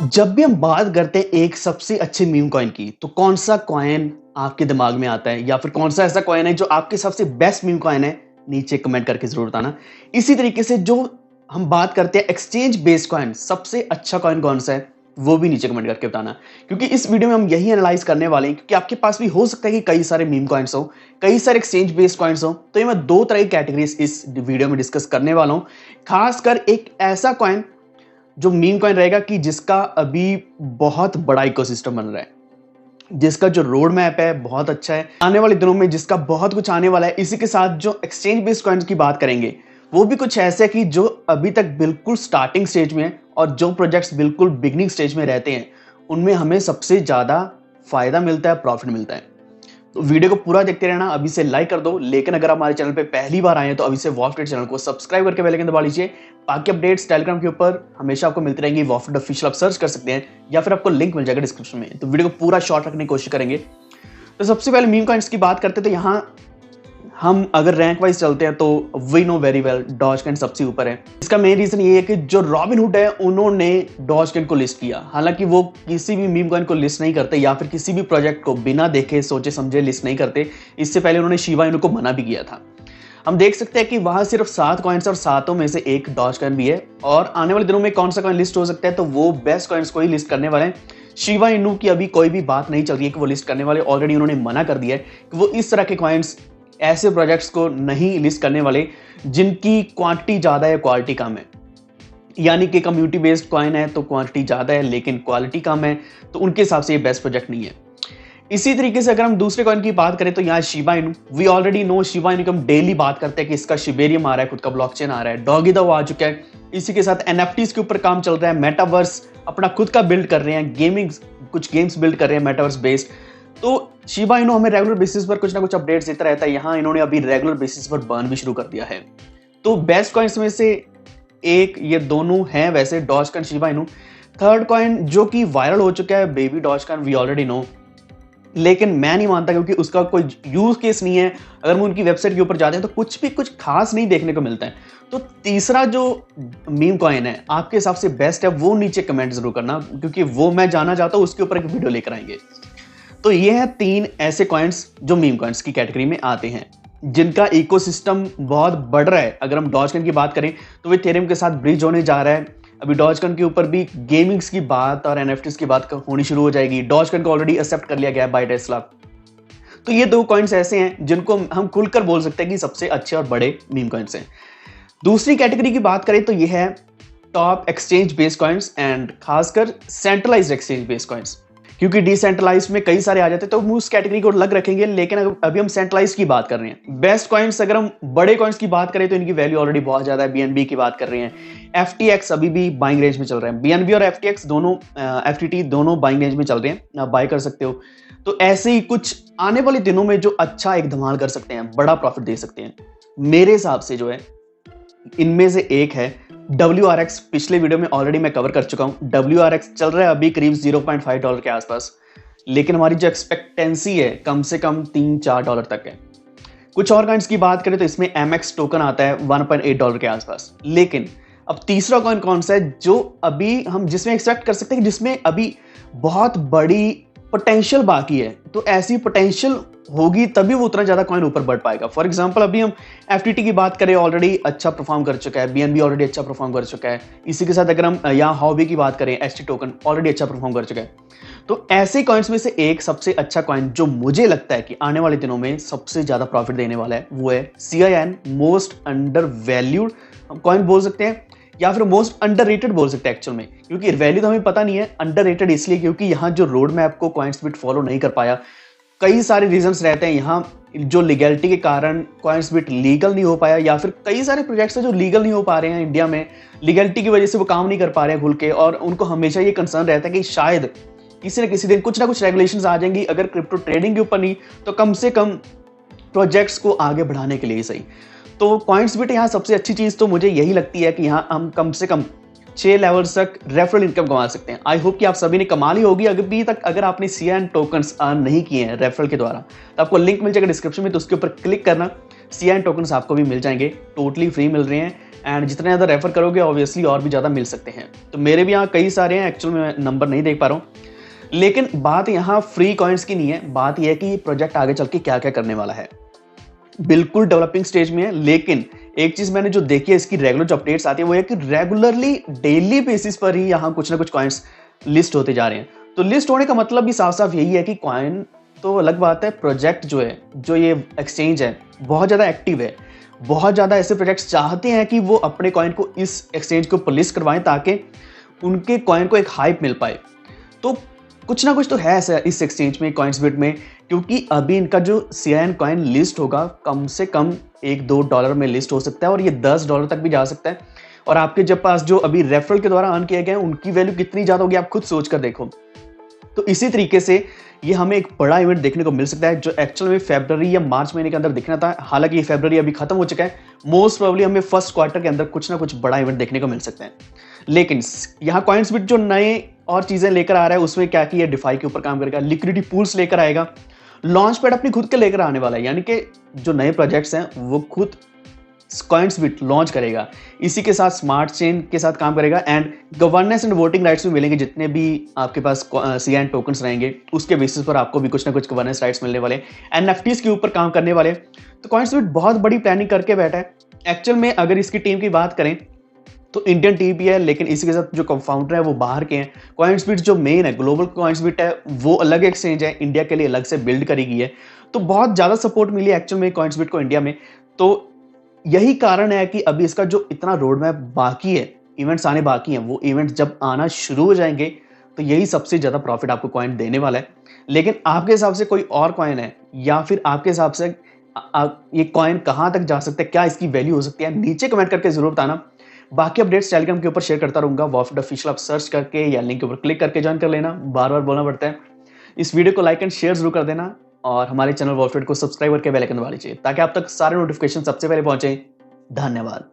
जब भी हम बात करते हैं एक सबसे अच्छे मीम कॉइन की, तो कौन सा कॉइन आपके दिमाग में आता है या फिर कौन सा ऐसा कॉइन है जो आपके सबसे बेस्ट मीम कॉइन है? नीचे कमेंट करके जरूर बताना। इसी तरीके से जो हम बात करते हैं एक्सचेंज बेस्ड कॉइन, सबसे अच्छा कॉइन कौन सा है वो भी नीचे कमेंट करके बताना। क्योंकि इस वीडियो में हम यही एनालाइज करने वाले हैं, क्योंकि आपके पास भी हो सकता है कि कई सारे मीम कॉइन्स हो, कई सारे एक्सचेंज बेस्ड कॉइन्स हो। तो ये मैं दो तरह की कैटेगरीज इस वीडियो में डिस्कस करने वाला हूं। खासकर एक ऐसा कॉइन जो मीम कॉइन रहेगा कि जिसका अभी बहुत बड़ा इकोसिस्टम बन रहा है, जिसका जो रोड मैप है बहुत अच्छा है, आने वाले दिनों में जिसका बहुत कुछ आने वाला है। इसी के साथ जो एक्सचेंज बेस्ड कॉइन्स की बात करेंगे वो भी कुछ ऐसे कि जो अभी तक बिल्कुल स्टार्टिंग स्टेज में है, और जो प्रोजेक्ट्स बिल्कुल बिगनिंग स्टेज में रहते हैं उनमें हमें सबसे ज्यादा फायदा मिलता है, प्रॉफिट मिलता है। तो वीडियो को पूरा देखते रहना। अभी से लाइक कर दो, लेकिन अगर आप हमारे चैनल पे पहली बार आए हैं तो अभी से वॉफिट चैनल को सब्सक्राइब करके बेल आइकन दबा लीजिए। बाकी अपडेट्स टेलीग्राम के ऊपर हमेशा आपको मिलती रहेंगी। वॉफिट ऑफिशियल आप सर्च कर सकते हैं या फिर आपको लिंक मिल जाएगा डिस्क्रिप्शन में। तो वीडियो को पूरा शॉर्ट रखने की कोशिश करेंगे। तो सबसे पहले मीम कॉइन्स की बात करते हैं, तो यहाँ हम अगर रैंक वाइज चलते हैं तो we know very well Dogecoin सबसे ऊपर है। इसका मेन रीजन ये है कि जो रॉबिनहुड है उन्होंने डॉजकॉइन को लिस्ट किया। हालांकि वो किसी भी मीम कॉइन को लिस्ट नहीं करते या फिर किसी भी प्रोजेक्ट को बिना देखे सोचे समझे लिस्ट नहीं करते। इससे पहले उन्होंने शिबा इनू को मना भी किया था। हम देख सकते हैं कि वहां सिर्फ 7 कॉइन्स और 7 में से एक डॉजकॉइन भी है। और आने वाले दिनों में कौन सा कॉइन लिस्ट हो सकता है, तो वो बेस्ट कॉइन्स को ही लिस्ट करने वाले हैं। शिबा इनू की अभी कोई भी बात नहीं चल रही है कि वो लिस्ट करने वाले। ऑलरेडी उन्होंने मना कर दिया है कि वो इस तरह के कॉइन्स, ऐसे प्रोजेक्ट्स को नहीं लिस्ट करने वाले जिनकी क्वांटिटी ज्यादा है, क्वालिटी कम है। यानी कि कम्युनिटी बेस्ड कॉइन है तो क्वांटिटी ज्यादा है लेकिन क्वालिटी कम है, तो उनके हिसाब से ये बेस्ट प्रोजेक्ट नहीं है। इसी तरीके से अगर हम दूसरे कॉइन की बात करें तो यहाँ Shiba Inu, we already no Shiba Inu, हम डेली बात करते हैं कि इसका शिबेरियम आ रहा है, खुद का ब्लॉकचेन आ रहा है, डॉगी दाओ आ चुका है। इसी के साथ एनएफटीज के ऊपर काम चल रहा है, मेटावर्स अपना खुद का बिल्ड कर रहे हैं, गेमिंग कुछ गेम्स बिल्ड कर रहे हैं मेटावर्स बेस्ड। तो शिबा इनू हमें रेगुलर बेसिस पर कुछ ना कुछ अपडेट्स देता रहता है। यहाँ इन्होंने अभी रेगुलर बेसिस पर बर्न भी शुरू कर दिया है। तो बेस्ट कॉइन्स में से एक ये दोनों हैं वैसे, Dogecoin, Shiba Inu. Third coin जो कि वायरल हो चुका है, baby Dogecoin, we already know, लेकिन मैं नहीं मानता क्योंकि उसका कोई यूज केस नहीं है। अगर हम उनकी वेबसाइट के ऊपर जाते हैं तो कुछ खास नहीं देखने को मिलता है। तो तीसरा जो मीम कॉइन है आपके हिसाब से बेस्ट है, वो नीचे कमेंट जरूर करना, क्योंकि वो मैं जानना चाहता हूं, उसके ऊपर एक वीडियो लेकर आएंगे। तो ये है 3 ऐसे कॉइन्स जो मीम कॉइन्स की कैटेगरी में आते हैं, जिनका इकोसिस्टम बहुत बढ़ रहा है। अगर हम डॉजकॉइन की बात करें तो वे इथेरियम के साथ ब्रिज होने जा रहा है। अभी डॉजकॉइन के ऊपर भी गेमिंग्स की बात और एनएफटीज की बात होनी शुरू हो जाएगी। डॉजकॉइन को ऑलरेडी एक्सेप्ट कर लिया गया है बाय टेस्ला। तो ये 2 कॉइन्स ऐसे हैं जिनको हम खुलकर बोल सकते हैं कि सबसे अच्छे और बड़े मीम कॉइन्स हैं। दूसरी कैटेगरी की बात करें तो ये है top exchange based coins and खासकर सेंट्रलाइज्ड एक्सचेंज बेस्ड कॉइन्स। क्योंकि डिसेंट्रलाइज में कई सारे आ जाते हैं तो हम उस कैटेगरी को अलग रखेंगे, लेकिन अभी हम सेंट्रलाइज की बात कर रहे हैं। बेस्ट कॉइन्स, अगर हम बड़े कॉइन्स की बात करें तो इनकी वैल्यू ऑलरेडी बहुत ज्यादा है। बीएनबी की बात कर रहे हैं, एफटीएक्स अभी भी बाइंग रेंज में चल रहे हैं। बीएनबी और एफटीएक्स दोनों, एफटीटी दोनों बाइंग रेंज में चल रहे हैं, आप बाय कर सकते हो। तो ऐसे ही कुछ आने वाले दिनों में जो अच्छा एक धमाल कर सकते हैं, बड़ा प्रॉफिट दे सकते हैं, मेरे हिसाब से जो है इनमें से एक है WRX। पिछले वीडियो में ऑलरेडी मैं कवर कर चुका हूं। WRX चल रहा है अभी करीब $0.5 के आसपास, लेकिन हमारी जो एक्सपेक्टेंसी है कम से कम $3-4 तक है। कुछ और कॉइन्स की बात करें तो इसमें MX टोकन आता है $1.8 के आसपास। लेकिन अब तीसरा कॉइन कौन सा है जो अभी हम जिसमें एक्सपेक्ट कर सकते हैं कि जिसमें अभी बहुत बड़ी पोटेंशियल बाकी है, तो ऐसी पोटेंशियल होगी तभी वो उतना ज्यादा कॉइन ऊपर बढ़ पाएगा। फॉर एग्जांपल अभी हम एफटीटी की बात करें, ऑलरेडी अच्छा परफॉर्म कर चुका है। बीएनबी ऑलरेडी अच्छा परफॉर्म कर चुका है। इसी के साथ अगर हम यहाँ हॉबी की बात करें, एसटी टोकन ऑलरेडी अच्छा परफॉर्म कर चुका है। तो ऐसे कॉइन्स में से एक सबसे अच्छा कॉइन जो मुझे लगता है कि आने वाले दिनों में सबसे ज्यादा प्रॉफिट देने वाला है, वो है CIN, most under valued coin बोल सकते हैं या फिर मोस्ट अंडररेटेड बोल सकते हैं एक्चुअल में। क्योंकि वैल्यू तो हमें पता नहीं है, अंडररेटेड इसलिए क्योंकि यहाँ जो रोड मैप को कॉइन्सबिट फॉलो नहीं कर पाया। कई सारे रीजंस रहते हैं यहाँ, जो लीगलिटी के कारण कॉइन्सबिट लीगल नहीं हो पाया, या फिर कई सारे प्रोजेक्ट्स हैं जो लीगल नहीं हो पा रहे हैं इंडिया में, लीगलिटी की वजह से वो काम नहीं कर पा रहे हैं खुल के। और उनको हमेशा ये कंसर्न रहता है कि शायद किसी न किसी दिन कुछ ना कुछ रेगुलेशंस आ जाएंगी, अगर क्रिप्टो ट्रेडिंग के ऊपर नहीं तो कम से कम प्रोजेक्ट्स को आगे बढ़ाने के लिए ही सही। तो कॉइन्सबिट यहाँ सबसे अच्छी चीज तो मुझे यही लगती है कि यहाँ हम कम से कम 6 लेवल्स तक रेफरल इनकम कमा सकते हैं। आई होप कि आप सभी ने कमा ली होगी अभी तक। अगर आपने CIN टोकन्स अर्न नहीं किए हैं रेफरल के द्वारा तो आपको लिंक मिल जाएगा डिस्क्रिप्शन में, तो उसके ऊपर क्लिक करना, CN टोकन्स आपको भी मिल जाएंगे, टोटली फ्री मिल रहे हैं एंड जितने ज़्यादा रेफर करोगे ऑब्वियसली और भी ज़्यादा मिल सकते हैं। तो मेरे भी यहाँ कई सारे हैं, एक्चुअल में मैं नंबर नहीं देख पा रहा हूँ, लेकिन बात यहाँ फ्री कॉइन्स की नहीं है, बात यह है कि ये प्रोजेक्ट आगे चल के क्या क्या करने वाला है। बिल्कुल डेवलपिंग स्टेज में है, लेकिन एक चीज मैंने जो देखी है, इसकी रेगुलर जो अपडेट्स आती है वो है कि रेगुलरली डेली बेसिस पर ही यहाँ कुछ ना कुछ कॉइन्स लिस्ट होते जा रहे हैं। तो लिस्ट होने का मतलब भी साफ साफ यही है कि कॉइन तो अलग बात है, प्रोजेक्ट जो है, जो ये एक्सचेंज है, बहुत ज्यादा एक्टिव है। बहुत ज्यादा ऐसे प्रोजेक्ट्स चाहते हैं कि वो अपने कॉइन को इस एक्सचेंज के ऊपर लिस्ट करवाएं ताकि उनके कॉइन को एक हाइप मिल पाए। तो कुछ ना कुछ तो है ऐसा इस एक्सचेंज में, कॉइन्सबिट में, क्योंकि अभी इनका जो CN कॉइन लिस्ट होगा कम से कम $1-2 में लिस्ट हो सकता है और ये $10 तक भी जा सकता है। और आपके जब पास जो अभी रेफरल के द्वारा अर्न किए गए हैं उनकी वैल्यू कितनी ज्यादा होगी आप खुद सोच कर देखो। तो इसी तरीके से ये हमें एक बड़ा इवेंट देखने को मिल सकता है जो एक्चुअल में फरवरी या मार्च महीने के अंदर दिखना था। हालांकि ये फरवरी अभी खत्म हो चुका है, मोस्ट प्रोबेबली हमें फर्स्ट क्वार्टर के अंदर कुछ ना कुछ बड़ा इवेंट देखने को मिल सकता है। लेकिन यहाँ कॉइन्सबिट जो नए और चीजें लेकर आ रहा है उसमें क्या कि ये डिफाई के ऊपर काम करेगा, लिक्विडिटी पूल्स लेकर आएगा, लॉन्च पैड अपनी खुद के लेकर आने वाला है, यानी कि जो नए प्रोजेक्ट्स हैं वो खुद कॉइन्सबिट लॉन्च करेगा। इसी के साथ स्मार्ट चेन के साथ काम करेगा and governance and voting rights भी मिलेंगे। जितने भी आपके पास CN टोकन्स रहेंगे उसके बेसिस पर आपको भी कुछ ना कुछ गवर्नेंस राइट्स मिलने वाले, NFTs के ऊपर काम करने वाले। तो कॉइन्सबिट बहुत बड़ी प्लानिंग करके बैठा है। एक्चुअल में अगर इसकी टीम की बात करें तो इंडियन टीम भी है, लेकिन इसी के साथ जो कंफाउंडर है वो बाहर के हैं। कॉइन्सबिट जो मेन है, ग्लोबल कॉइन्सबिट है, वो अलग एक्सचेंज है, इंडिया के लिए अलग से बिल्ड करी गई है। तो बहुत ज्यादा सपोर्ट मिली है एक्चुअल में कॉइन्सबिट को इंडिया में। तो यही कारण है कि अभी इसका जो इतना रोड मैप बाकी है, इवेंट्स आने बाकी हैं, वो इवेंट्स जब आना शुरू हो जाएंगे तो यही सबसे ज्यादा प्रॉफिट आपको कॉइन देने वाला है। लेकिन आपके हिसाब से कोई और कॉइन है या फिर आपके हिसाब से ये कॉइन कहां तक जा सकता है, क्या इसकी वैल्यू हो सकती है, नीचे कमेंट करके जरूर बताना। बाकी अपडेट्स टेलीग्राम के ऊपर शेयर करता रहूंगा, वॉफड ऑफिशियल आप सर्च करके या लिंक के ऊपर क्लिक करके ज्वाइन कर लेना। बार बार बोलना पड़ता है। इस वीडियो को लाइक एंड शेयर जरूर कर देना और हमारे चैनल वॉफड को सब्सक्राइब करके बेल आइकन दबा लीजिए ताकि आप तक सारे नोटिफिकेशन सबसे पहले पहुंचे। धन्यवाद।